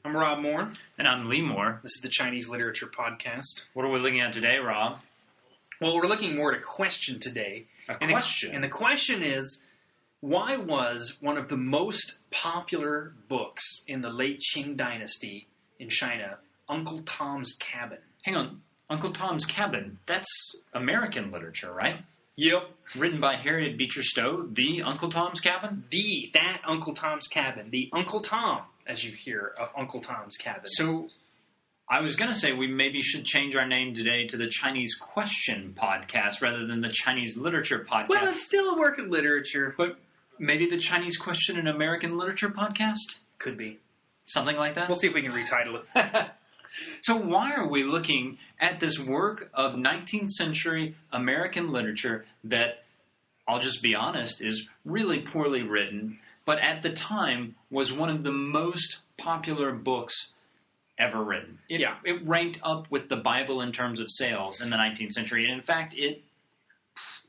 I'm Rob Moore. And I'm Lee Moore. This is the Chinese Literature Podcast. What are we looking at today, Rob? Well, we're looking more at a question today. Question? And the question is, why was one of the most popular books in the late Qing dynasty in China Uncle Tom's Cabin? Hang on. Uncle Tom's Cabin. That's American literature, right? Yep. Written by Harriet Beecher Stowe. The Uncle Tom's Cabin? That Uncle Tom's Cabin. The Uncle Tom, as you hear, of Uncle Tom's Cabin. So, I was going to say we maybe should change our name today to the Chinese Question Podcast rather than the Chinese Literature Podcast. Well, it's still a work of literature. But maybe the Chinese Question and American Literature Podcast? Could be. Something like that? We'll see if we can retitle it. So why are we looking at this work of 19th century American literature that, I'll just be honest, is really poorly written, but at the time was one of the most popular books ever written? It ranked up with the Bible in terms of sales in the 19th century, and in fact,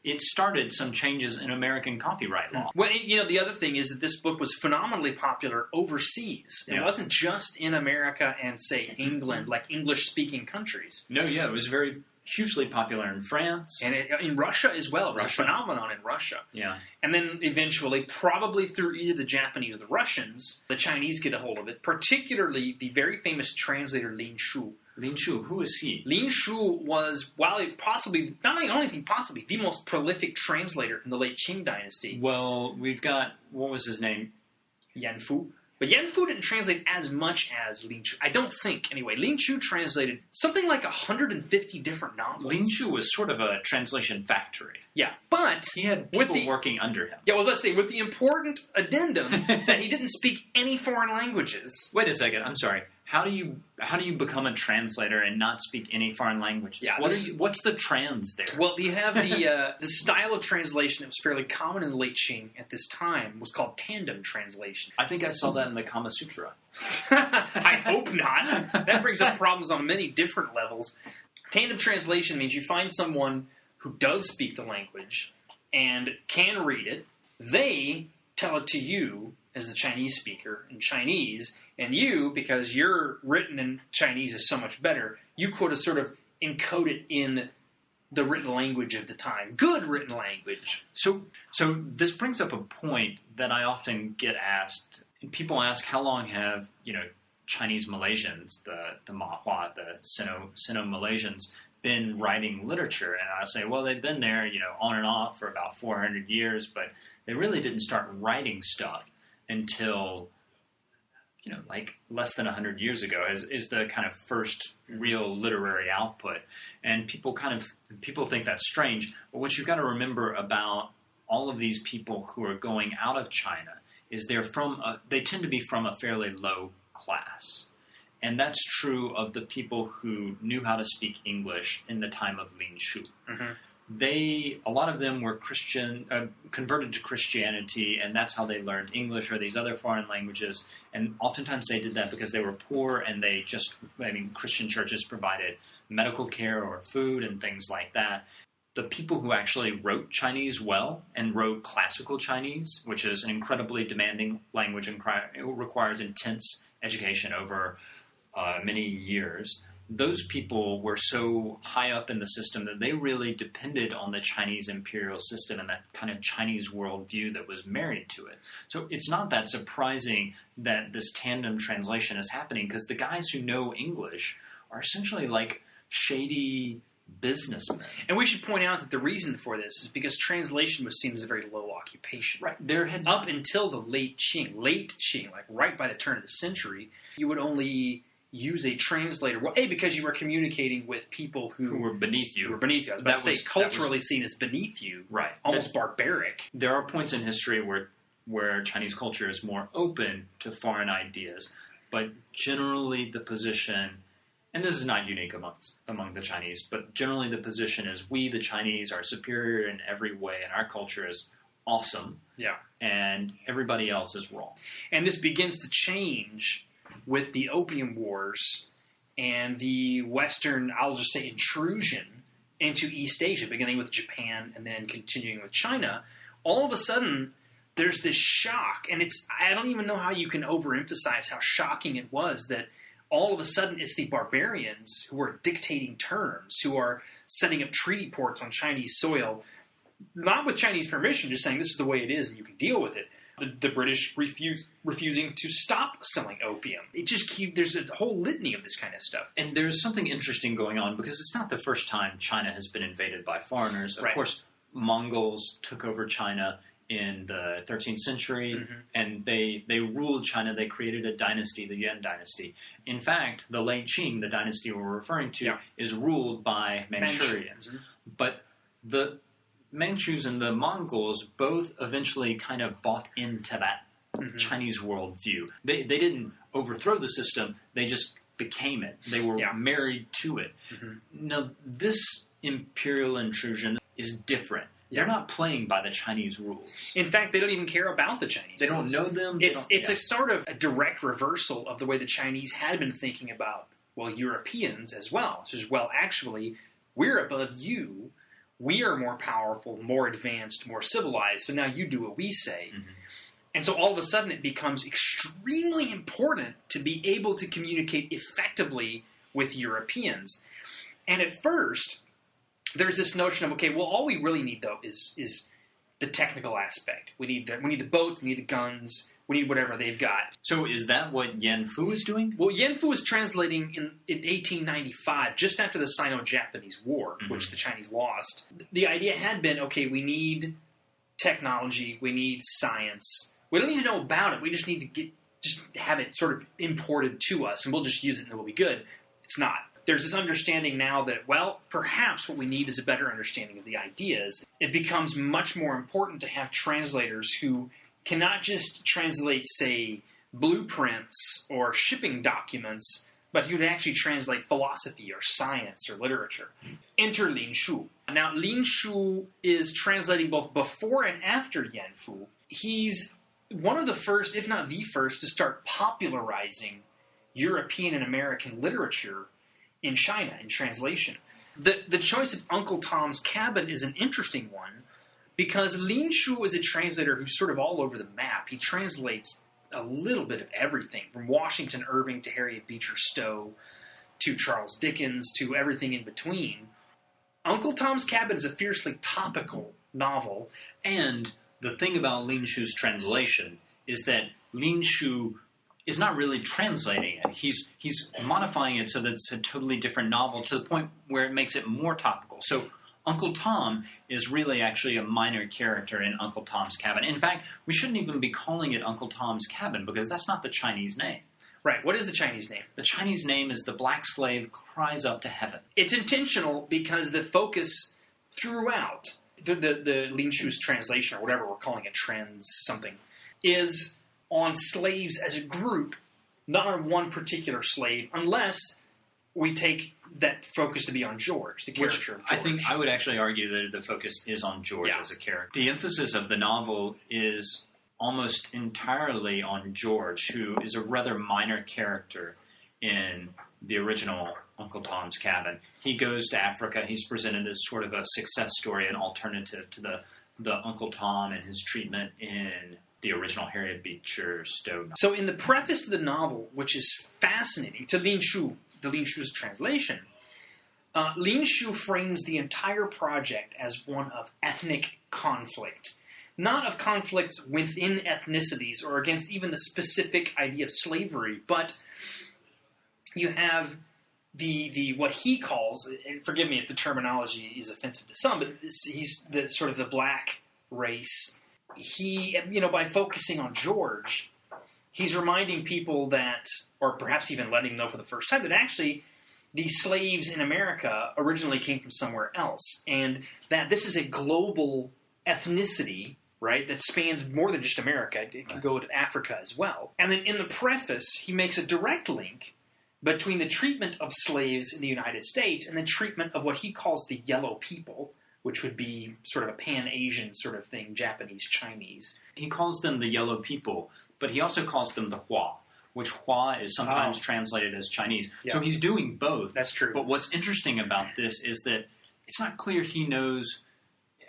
it started some changes in American copyright law. Well, the other thing is that this book was phenomenally popular overseas. It wasn't just in America and, say, England, like English-speaking countries. No, it was very hugely popular in France. And in Russia as well. It was a phenomenon in Russia. Yeah. And then eventually, probably through either the Japanese or the Russians, the Chinese get a hold of it, particularly the very famous translator Lin Shu. Lin Shu, who is he? Lin Shu was, possibly the most prolific translator in the late Qing dynasty. Well, we've got, what was his name? Yan Fu. But Yan Fu didn't translate as much as Lin Shu. I don't think, anyway. Lin Shu translated something like 150 different novels. Lin Shu was sort of a translation factory. Yeah, but he had people working under him. Yeah, well, let's say, with the important addendum that he didn't speak any foreign languages. Wait a second, I'm sorry. How do you become a translator and not speak any foreign languages? Yeah, what's the trans there? Well, you have the style of translation that was fairly common in the late Qing at this time was called tandem translation. I think I saw that in the Kama Sutra. I hope not. That brings up problems on many different levels. Tandem translation means you find someone who does speak the language and can read it. They tell it to you as the Chinese speaker in Chinese, and you, because your written in Chinese is so much better, you could sort of encode it in the written language of the time. Good written language. So this brings up a point that I often get asked. People ask, how long have, Chinese Malaysians, the Mahua, the Sino-Malaysians, been writing literature? And I say, well, they've been there, on and off for about 400 years, but they really didn't start writing stuff until, like less than 100 years ago is the kind of first real literary output. And people think that's strange. But what you've got to remember about all of these people who are going out of China is they tend to be from a fairly low class. And that's true of the people who knew how to speak English in the time of Lin Shu. Mm-hmm. A lot of them were converted to Christianity, and that's how they learned English or these other foreign languages. And oftentimes they did that because they were poor, and Christian churches provided medical care or food and things like that. The people who actually wrote Chinese well and wrote classical Chinese, which is an incredibly demanding language and it requires intense education over many years, those people were so high up in the system that they really depended on the Chinese imperial system and that kind of Chinese worldview that was married to it. So it's not that surprising that this tandem translation is happening, because the guys who know English are essentially like shady businessmen. And we should point out that the reason for this is because translation was seen as a very low occupation. Right. Up until the late Qing, like right by the turn of the century, you would only use a translator. Well, because you were communicating with people who were beneath you. I was about to say, culturally seen as beneath you. Right. Almost barbaric. There are points in history where Chinese culture is more open to foreign ideas. But generally the position, and this is not unique among the Chinese, but generally the position is we, the Chinese, are superior in every way, and our culture is awesome. Yeah. And everybody else is wrong. And this begins to change with the Opium Wars and the Western, I'll just say, intrusion into East Asia, beginning with Japan and then continuing with China. All of a sudden, there's this shock, and I don't even know how you can overemphasize how shocking it was that all of a sudden it's the barbarians who are dictating terms, who are setting up treaty ports on Chinese soil, not with Chinese permission, just saying this is the way it is and you can deal with it. The British refusing to stop selling opium. There's a whole litany of this kind of stuff. And there's something interesting going on because it's not the first time China has been invaded by foreigners. Of course, Mongols took over China in the 13th century, and they ruled China. They created a dynasty, the Yuan dynasty. In fact, the late Qing, the dynasty we're referring to, is ruled by Manchurians. But the Manchus and the Mongols both eventually kind of bought into that Chinese worldview. They didn't overthrow the system, they just became it. They were married to it. Now, this imperial intrusion is different. They're not playing by the Chinese rules. In fact, they don't even care about the Chinese They rules. don't know them. It's a sort of a direct reversal of the way the Chinese had been thinking about, Europeans as well. So, actually, we're above you. We are more powerful, more advanced, more civilized, so now you do what we say. And so all of a sudden it becomes extremely important to be able to communicate effectively with Europeans. And at first, there's this notion of, all we really need, though, is the technical aspect. We need the boats, we need the guns, we need whatever they've got. So is that what Yan Fu is doing? Well, Yan Fu was translating in 1895, just after the Sino-Japanese War, which the Chinese lost. The idea had been, we need technology, we need science. We don't need to know about it. We just need to have it sort of imported to us, and we'll just use it and it will be good. It's not. There's this understanding now that, perhaps what we need is a better understanding of the ideas. It becomes much more important to have translators who cannot just translate, say, blueprints or shipping documents, but who can actually translate philosophy or science or literature. Enter Lin Shu. Now, Lin Shu is translating both before and after Yan Fu. He's one of the first, if not the first, to start popularizing European and American literature in China, in translation. The choice of Uncle Tom's Cabin is an interesting one, because Lin Shu is a translator who's sort of all over the map. He translates a little bit of everything, from Washington Irving to Harriet Beecher Stowe, to Charles Dickens, to everything in between. Uncle Tom's Cabin is a fiercely topical novel. And the thing about Lin Shu's translation is that Lin Shu is not really translating it. He's modifying it so that it's a totally different novel to the point where it makes it more topical. So Uncle Tom is really actually a minor character in Uncle Tom's Cabin. In fact, we shouldn't even be calling it Uncle Tom's Cabin because that's not the Chinese name. Right. What is the Chinese name? The Chinese name is The Black Slave Cries Up to Heaven. It's intentional because the focus throughout the Lin Shu's translation, or whatever we're calling it, trans something, is on slaves as a group, not on one particular slave, unless we take that focus to be on George, the character of George. I think I would actually argue that the focus is on George as a character. The emphasis of the novel is almost entirely on George, who is a rather minor character in the original Uncle Tom's Cabin. He goes to Africa. He's presented as sort of a success story, an alternative to the Uncle Tom and his treatment in the original Harriet Beecher Stowe novel. So in the preface to the novel, which is fascinating, to Lin Shu, the Lin Shu's translation, Lin Shu frames the entire project as one of ethnic conflict. Not of conflicts within ethnicities or against even the specific idea of slavery, but you have the what he calls, and forgive me if the terminology is offensive to some, but he's the sort of the black race. He, by focusing on George, he's reminding people that, or perhaps even letting them know for the first time, that actually the slaves in America originally came from somewhere else, and that this is a global ethnicity, right, that spans more than just America. It can go to Africa as well. And then in the preface, he makes a direct link between the treatment of slaves in the United States and the treatment of what he calls the yellow people, which would be sort of a Pan-Asian sort of thing, Japanese, Chinese. He calls them the yellow people, but he also calls them the Hua, which Hua is sometimes translated as Chinese. Yeah. So he's doing both. That's true. But what's interesting about this is that it's not clear he knows...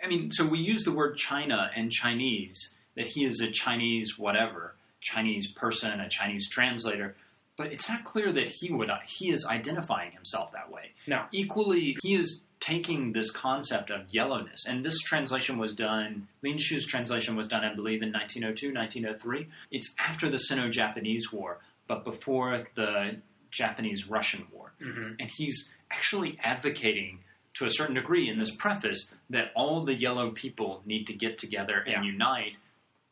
I mean, so we use the word China and Chinese that he is a Chinese whatever, Chinese person, a Chinese translator. But it's not clear that he is identifying himself that way. No. Equally, he is taking this concept of yellowness, and this translation was done, Lin Shu's translation was done, I believe, in 1902, 1903. It's after the Sino-Japanese War, but before the Japanese-Russian War. Mm-hmm. And he's actually advocating, to a certain degree in this preface, that all the yellow people need to get together and unite.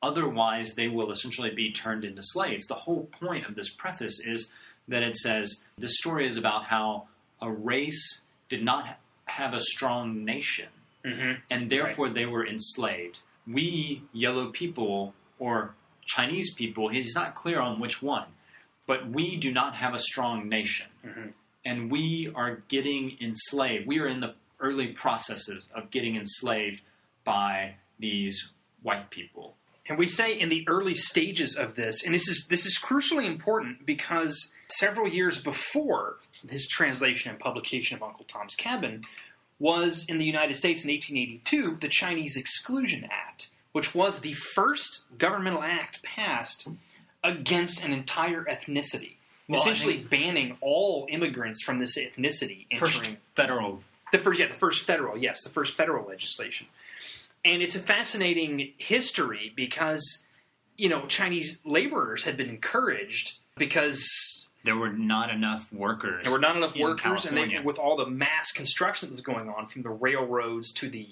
Otherwise, they will essentially be turned into slaves. The whole point of this preface is that it says, this story is about how a race did not have a strong nation, and therefore they were enslaved. We, yellow people, or Chinese people, he's not clear on which one, but we do not have a strong nation. And we are getting enslaved. We are in the early processes of getting enslaved by these white people. And we say in the early stages of this, and this is crucially important because several years before his translation and publication of Uncle Tom's Cabin was in the United States in 1882, the Chinese Exclusion Act, which was the first governmental act passed against an entire ethnicity, essentially banning all immigrants from this ethnicity entering the first federal legislation. And it's a fascinating history because, Chinese laborers had been encouraged because there were not enough workers. And with all the mass construction that was going on, from the railroads to the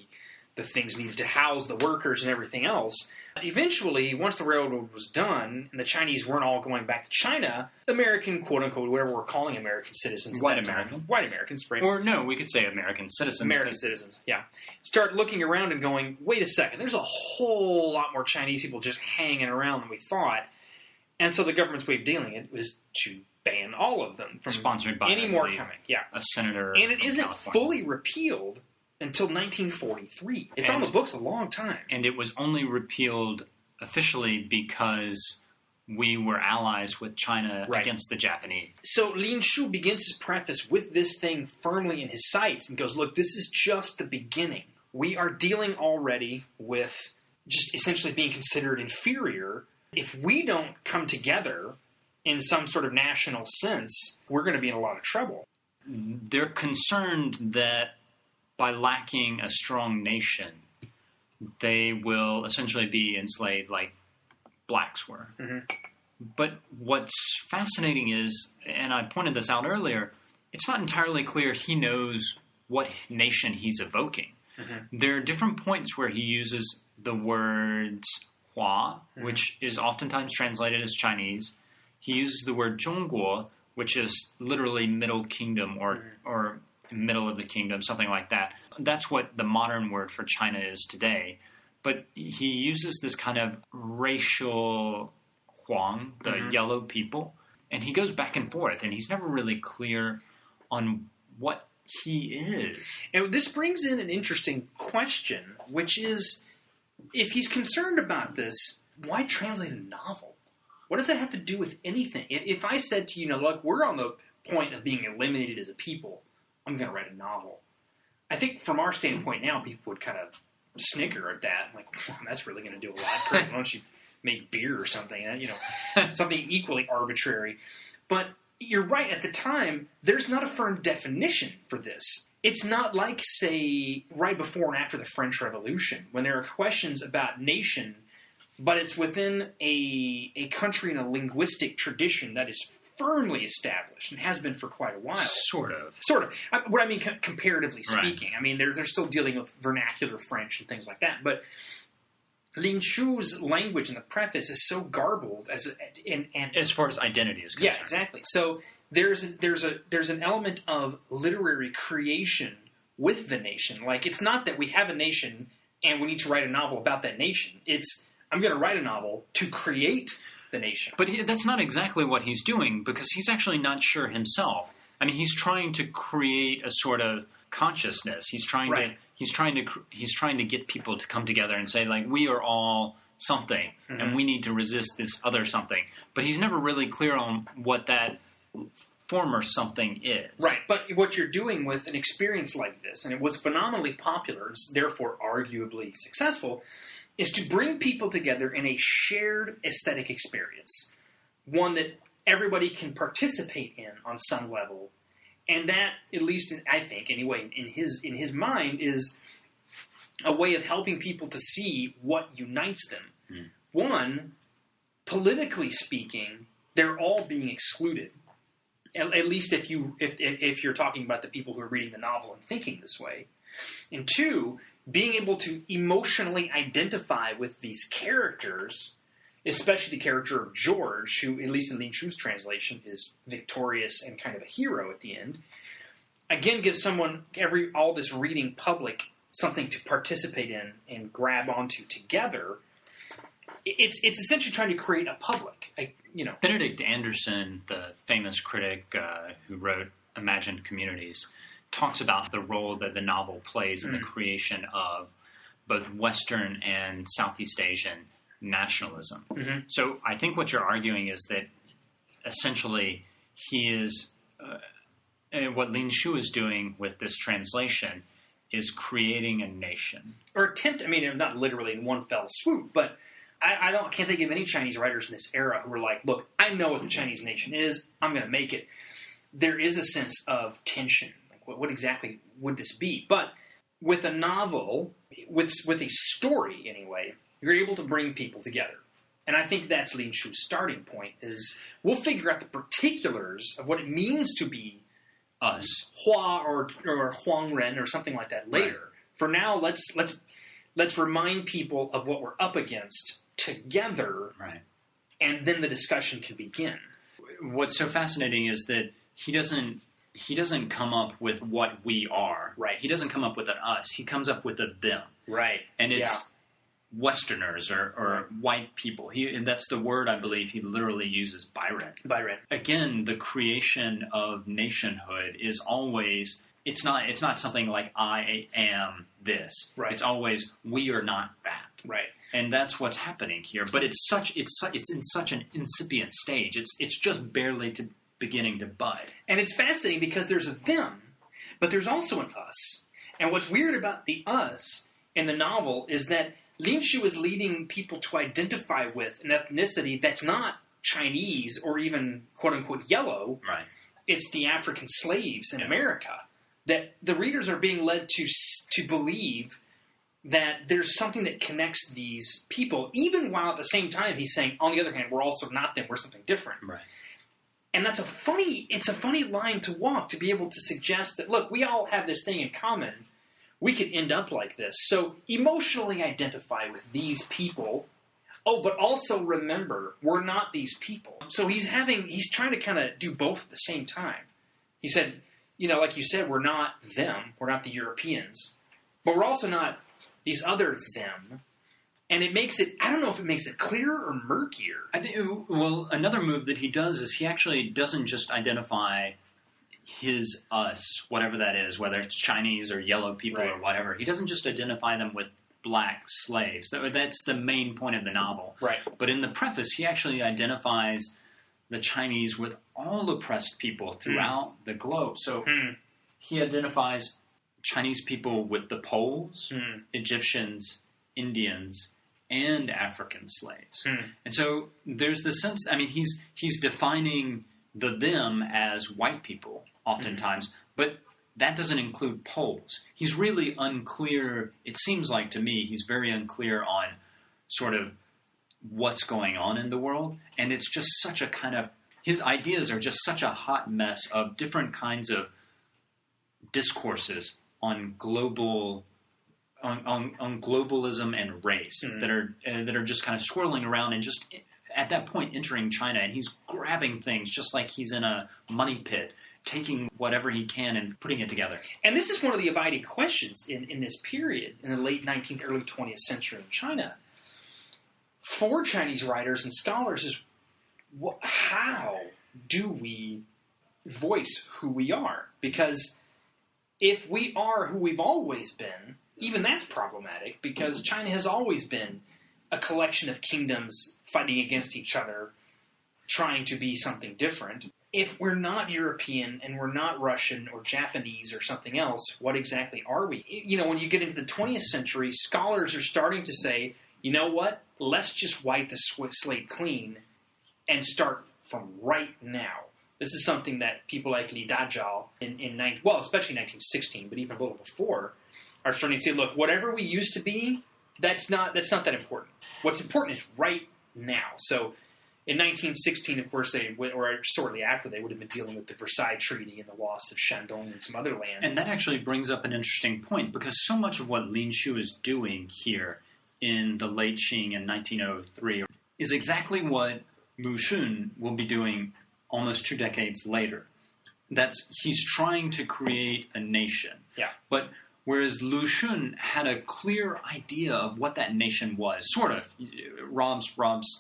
things needed to house the workers and everything else. Eventually, once the railroad was done and the Chinese weren't all going back to China, American, quote-unquote, whatever we're calling American citizens. White Americans, right? Or no, we could say American citizens. American citizens, yeah. Start looking around and going, wait a second, there's a whole lot more Chinese people just hanging around than we thought. And so the government's way of dealing it was to ban all of them from sponsored by any more coming. Yeah. A senator. And it isn't California. fully repealed until 1943. It's on the books a long time. And it was only repealed officially because we were allies with China against the Japanese. So Lin Shu begins his preface with this thing firmly in his sights and goes, look, this is just the beginning. We are dealing already with just essentially being considered inferior. If we don't come together in some sort of national sense, we're going to be in a lot of trouble. They're concerned that by lacking a strong nation, they will essentially be enslaved like blacks were. But what's fascinating is, and I pointed this out earlier, it's not entirely clear he knows what nation he's evoking. There are different points where he uses the words Hua, which is oftentimes translated as Chinese. He uses the word Zhongguo, which is literally Middle Kingdom or middle of the kingdom, something like that. That's what the modern word for China is today. But he uses this kind of racial Huang, the yellow people, and he goes back and forth, and he's never really clear on what he is. And this brings in an interesting question, which is, if he's concerned about this, why translate a novel? What does that have to do with anything? If I said to you, look, we're on the point of being eliminated as a people, I'm going to write a novel. I think from our standpoint now, people would kind of snicker at that. Like, well, that's really going to do a lot. Great. Why don't you make beer or something? Something equally arbitrary. But you're right. At the time, there's not a firm definition for this. It's not like, say, right before and after the French Revolution, when there are questions about nation, but it's within a country and a linguistic tradition that is firmly established and has been for quite a while. Sort of. What I mean, comparatively speaking. Right. I mean, they're still dealing with vernacular French and things like that. But Lin Shu's language in the preface is so garbled as far as identity is concerned. Yeah, exactly. So there's an element of literary creation with the nation. Like, it's not that we have a nation and we need to write a novel about that nation. It's, I'm going to write a novel to create the nation. But that's not exactly what he's doing, because he's actually not sure himself. I mean, he's trying to create a sort of consciousness. He's trying to get people to come together and say, like, we are all something, and we need to resist this other something. But he's never really clear on what that former something is. Right, but what you're doing with an experience like this, and it was phenomenally popular, and therefore arguably successful, is to bring people together in a shared aesthetic experience, one that everybody can participate in on some level, and that, at least I think anyway, in his mind, is a way of helping people to see what unites them. Mm. One, politically speaking, they're all being excluded. At least if you're talking about the people who are reading the novel and thinking this way. And two, being able to emotionally identify with these characters, especially the character of George, who, at least in Lin Shu's translation, is victorious and kind of a hero at the end, again gives someone, all this reading public, something to participate in and grab onto together. It's essentially trying to create a public, Benedict Anderson, the famous critic who wrote Imagined Communities, talks about the role that the novel plays in the creation of both Western and Southeast Asian nationalism. Mm-hmm. So I think what you're arguing is that essentially he is, what Lin Shu is doing with this translation is creating a nation. Or not literally in one fell swoop, but I can't think of any Chinese writers in this era who were like, look, I know what the Chinese nation is, I'm going to make it. There is a sense of tension. Like, what exactly would this be? But with a novel, with a story anyway, you're able to bring people together. And I think that's Lin Shu's starting point, is we'll figure out the particulars of what it means to be us, Hua or Huang Ren or something like that later. Right. For now, let's remind people of what we're up against together, right, and then the discussion can begin. What's so fascinating is that he doesn't come up with what we are. Right. He doesn't come up with an us. He comes up with a them. Right. And it's Westerners or white people. And that's the word I believe he literally uses, Byron. Again, the creation of nationhood is always, it's not something like I am this. Right. It's always we are not that. Right. And that's what's happening here. But it's in such an incipient stage. It's just barely beginning to bud. And it's fascinating because there's a them, but there's also an us. And what's weird about the us in the novel is that Lin Shu is leading people to identify with an ethnicity that's not Chinese or even quote-unquote yellow. Right. It's the African slaves in America. That the readers are being led to believe that there's something that connects these people, even while at the same time he's saying, on the other hand, we're also not them, we're something different. Right. And it's a funny line to walk, to be able to suggest that, look, we all have this thing in common. We could end up like this. So emotionally identify with these people. Oh, but also remember, we're not these people. So he's trying to kind of do both at the same time. He said, like you said, we're not them. We're not the Europeans. But we're also not these other them. And it makes it, I don't know if it makes it clearer or murkier. I think, well, another move that he does is he actually doesn't just identify his us, whatever that is, whether it's Chinese or yellow people or whatever. He doesn't just identify them with black slaves. That's the main point of the novel. Right. But in the preface, he actually identifies the Chinese with all oppressed people throughout the globe. So he identifies Chinese people with the Poles, Egyptians, Indians, and African slaves. And so there's the sense, he's defining the them as white people oftentimes, but that doesn't include Poles. He's really unclear, it seems like to me, he's very unclear on sort of what's going on in the world, and it's just such a kind of, his ideas are just such a hot mess of different kinds of discourses on global on globalism and race that are just kind of swirling around and just at that point entering China, and he's grabbing things just like he's in a money pit, taking whatever he can and putting it together. And this is one of the abiding questions in this period, in the late 19th, early 20th century in China, for Chinese writers and scholars is, how do we voice who we are? Because if we are who we've always been, even that's problematic, because China has always been a collection of kingdoms fighting against each other, trying to be something different. If we're not European and we're not Russian or Japanese or something else, what exactly are we? When you get into the 20th century, scholars are starting to say, you know what? Let's just wipe the slate clean and start from right now. This is something that people like Li Dazhao especially 1916, but even a little before, are starting to say, look, whatever we used to be, that's not that important. What's important is right now. So in 1916, of course, or shortly after, they would have been dealing with the Versailles Treaty and the loss of Shandong and some other land. And that actually brings up an interesting point, because so much of what Lin Shu is doing here in the late Qing in 1903 is exactly what Lu Xun will be doing almost 2 decades later. He's trying to create a nation. Yeah. But whereas Lu Xun had a clear idea of what that nation was, sort of. Rob's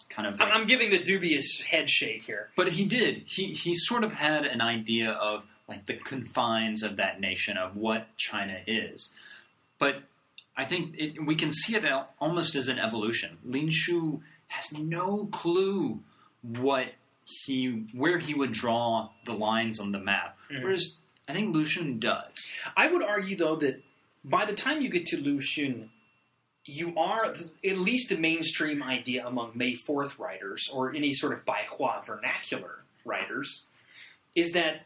kind of... I'm giving the dubious head shake here. But he did. He sort of had an idea of like the confines of that nation, of what China is. But I think we can see it almost as an evolution. Lin Shu has no clue where he would draw the lines on the map. Mm-hmm. Whereas I think Lu Xun does. I would argue, though, that by the time you get to Lu Xun, you are, at least the mainstream idea among May 4th writers, or any sort of Baihua vernacular writers, is that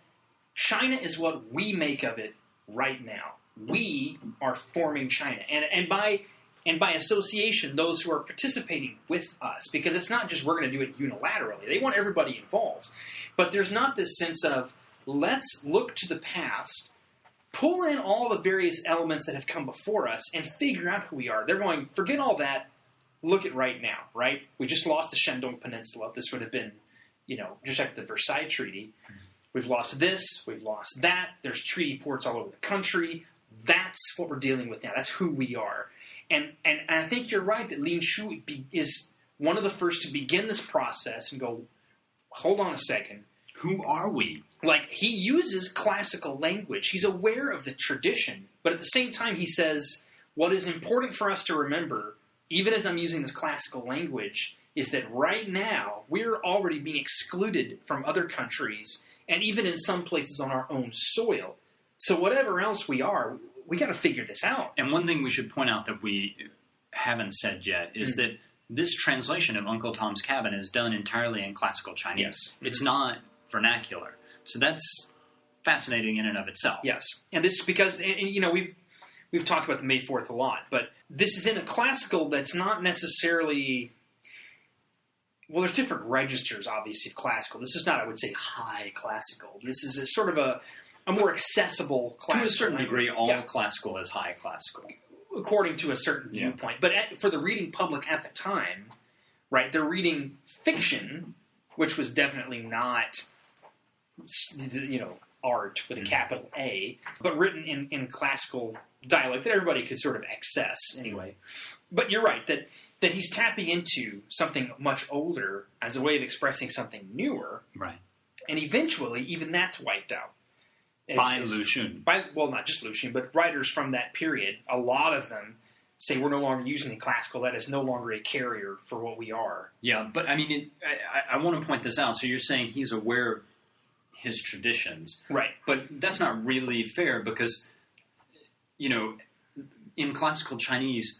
China is what we make of it right now. We are forming China. And by association, those who are participating with us, because it's not just we're going to do it unilaterally. They want everybody involved. But there's not this sense of, let's look to the past, pull in all the various elements that have come before us, and figure out who we are. They're going, forget all that, look at right now, right? We just lost the Shandong Peninsula. This would have been, just after the Versailles Treaty. We've lost this, we've lost that. There's treaty ports all over the country. That's what we're dealing with now. That's who we are. And I think you're right that Lin Shu is one of the first to begin this process and go, hold on a second. Who are we? Like, he uses classical language. He's aware of the tradition. But at the same time, he says, what is important for us to remember, even as I'm using this classical language, is that right now, we're already being excluded from other countries, and even in some places on our own soil. So whatever else we are, we got to figure this out. And one thing we should point out that we haven't said yet is that this translation of Uncle Tom's Cabin is done entirely in classical Chinese. Yes. It's not vernacular. So that's fascinating in and of itself. Yes. And this is because, we've talked about the May 4th a lot, but this is in a classical that's not necessarily... Well, there's different registers, obviously, of classical. This is not, I would say, high classical. This is a sort of a more accessible classical. To a certain language. degree, all classical is high classical. According to a certain viewpoint. But for the reading public at the time, right, they're reading fiction, which was definitely not, art with a capital A, but written in classical dialect that everybody could sort of access anyway. But you're right, that he's tapping into something much older as a way of expressing something newer. Right. And eventually, even that's wiped out. By Lu Xun. Well, not just Lu Xun, but writers from that period, a lot of them say we're no longer using the classical. That is no longer a carrier for what we are. Yeah, but I mean, I want to point this out. So you're saying he's aware of his traditions. Right. But that's not really fair because, in classical Chinese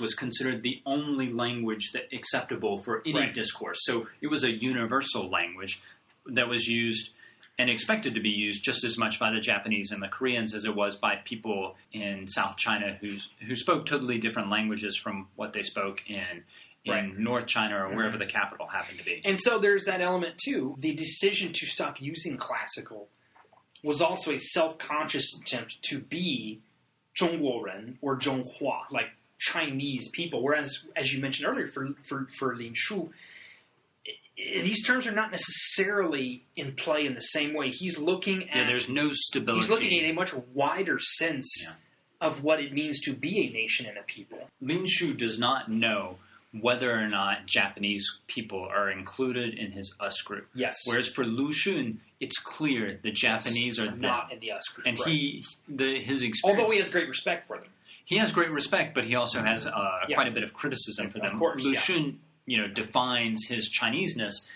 was considered the only language that acceptable for any discourse. So it was a universal language that was used and expected to be used just as much by the Japanese and the Koreans as it was by people in South China who spoke totally different languages from what they spoke in North China or wherever the capital happened to be. And so there's that element, too. The decision to stop using classical was also a self-conscious attempt to be 中国人 or 中华, like Chinese people. Whereas, as you mentioned earlier, for Lin Shu, these terms are not necessarily in play in the same way. He's looking at... there's no stability. He's looking at a much wider sense of what it means to be a nation and a people. Lin Shu does not know whether or not Japanese people are included in his us group. Yes. Whereas for Lu Xun, it's clear the Japanese are not in the us group. And his experience... Although he has great respect for them. He has great respect, but he also has quite a bit of criticism for them. Of course, Lu Xun, defines his Chineseness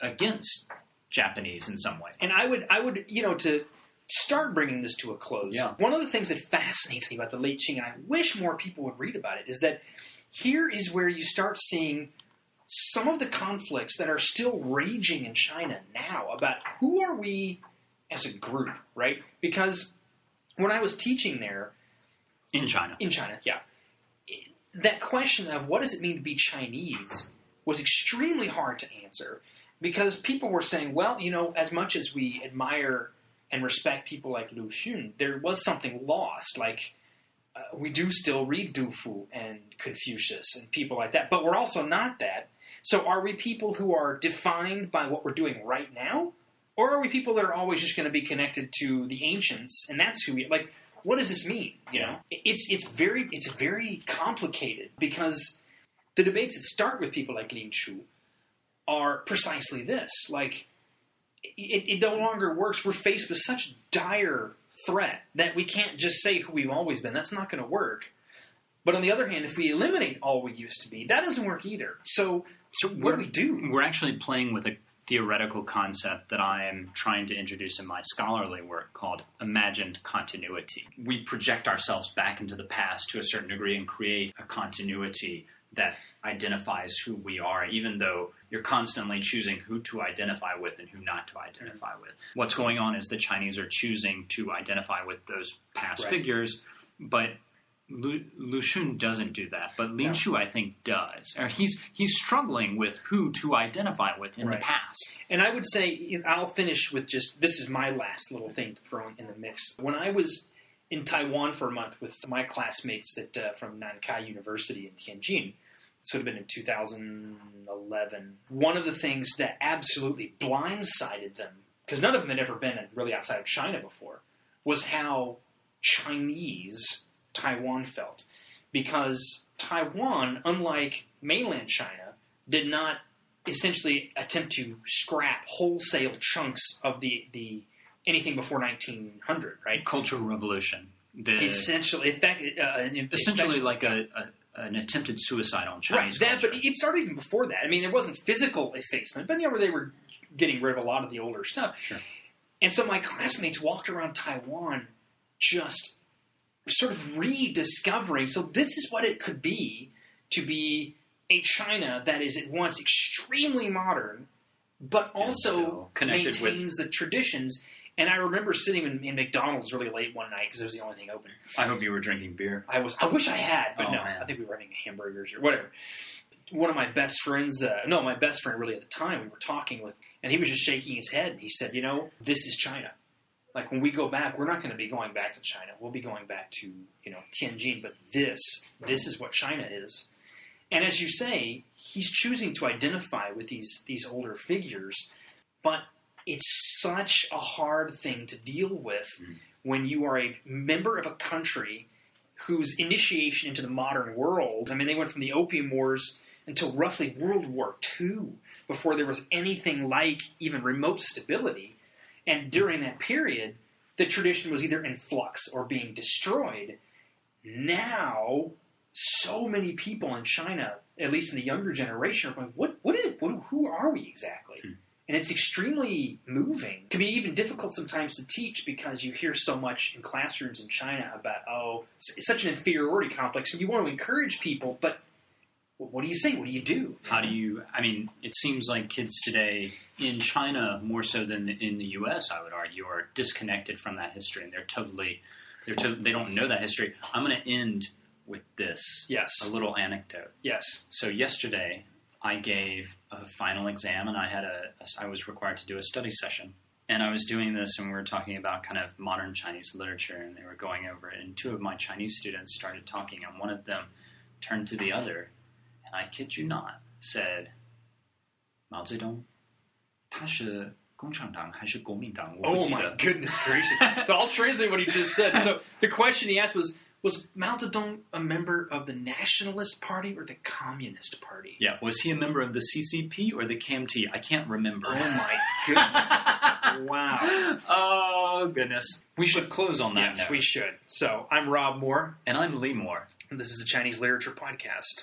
against Japanese in some way. And I would, start bringing this to a close. Yeah. One of the things that fascinates me about the Late Qing, and I wish more people would read about it, is that here is where you start seeing some of the conflicts that are still raging in China now about who are we as a group, right? Because when I was teaching there... In China, yeah. That question of what does it mean to be Chinese was extremely hard to answer because people were saying, well, as much as we admire and respect people like Lu Xun, there was something lost. Like, we do still read Du Fu and Confucius and people like that, but we're also not that. So are we people who are defined by what we're doing right now? Or are we people that are always just going to be connected to the ancients, and that's who we... Like, what does this mean? It's very complicated because the debates that start with people like Lin Chu are precisely this. Like, it no longer works. We're faced with such dire threat that we can't just say who we've always been. That's not going to work. But on the other hand, if we eliminate all we used to be, that doesn't work either. So what do we do? We're actually playing with a theoretical concept that I am trying to introduce in my scholarly work called imagined continuity. We project ourselves back into the past to a certain degree and create a continuity that identifies who we are, even though you're constantly choosing who to identify with and who not to identify with. What's going on is the Chinese are choosing to identify with those past figures, but Lu Xun doesn't do that, but Lin Chu, I think, does. Or he's struggling with who to identify with in the past. And I would say, I'll finish with just, this is my last little thing to throw in the mix. When I was in Taiwan for a month with my classmates from Nankai University in Tianjin, this would have been in 2011, one of the things that absolutely blindsided them, because none of them had ever been really outside of China before, was how Chinese Taiwan felt, because Taiwan, unlike mainland China, did not essentially attempt to scrap wholesale chunks of the anything before 1900, right? Cultural Revolution. Essentially, in fact, essentially like an attempted suicide on Chinese culture. But it started even before that. I mean, there wasn't physical effacement, but where they were getting rid of a lot of the older stuff. Sure. And so my classmates walked around Taiwan just sort of rediscovering, so this is what it could be to be a China that is at once extremely modern, but also maintains the traditions. And I remember sitting in McDonald's really late one night because it was the only thing open. I hope you were drinking beer. I wish I had, but no. Man. I think we were having hamburgers or whatever. One of my best friends, my best friend really at the time, we were talking with, and he was just shaking his head. He said, this is China. Like, when we go back, we're not going to be going back to China. We'll be going back to, Tianjin. But this is what China is. And as you say, he's choosing to identify with these older figures. But it's such a hard thing to deal with when you are a member of a country whose initiation into the modern world, I mean, they went from the Opium Wars until roughly World War II before there was anything like even remote stability. And during that period, the tradition was either in flux or being destroyed. Now, so many people in China, at least in the younger generation, are going, what is it? Who are we exactly? And it's extremely moving. It can be even difficult sometimes to teach because you hear so much in classrooms in China about, it's such an inferiority complex. And you want to encourage people, but what do you say? What do you do? It seems like kids today in China, more so than in the U.S., I would argue, are disconnected from that history, and they don't know that history. I'm going to end with this. Yes. A little anecdote. Yes. So yesterday, I gave a final exam, and I was required to do a study session. And I was doing this, and we were talking about kind of modern Chinese literature, and they were going over it. And two of my Chinese students started talking, and one of them turned to the other, and I kid you not, said, Mao Zedong, 他是共产党还是国民党? Oh my goodness gracious. So I'll translate what he just said. So the question he asked was Mao Zedong a member of the Nationalist Party or the Communist Party? Yeah, was he a member of the CCP or the KMT? I can't remember. Oh my goodness. Wow. Oh goodness. We should close on that note. Yes, we should. So I'm Rob Moore. And I'm Lee Moore. And this is the Chinese Literature Podcast.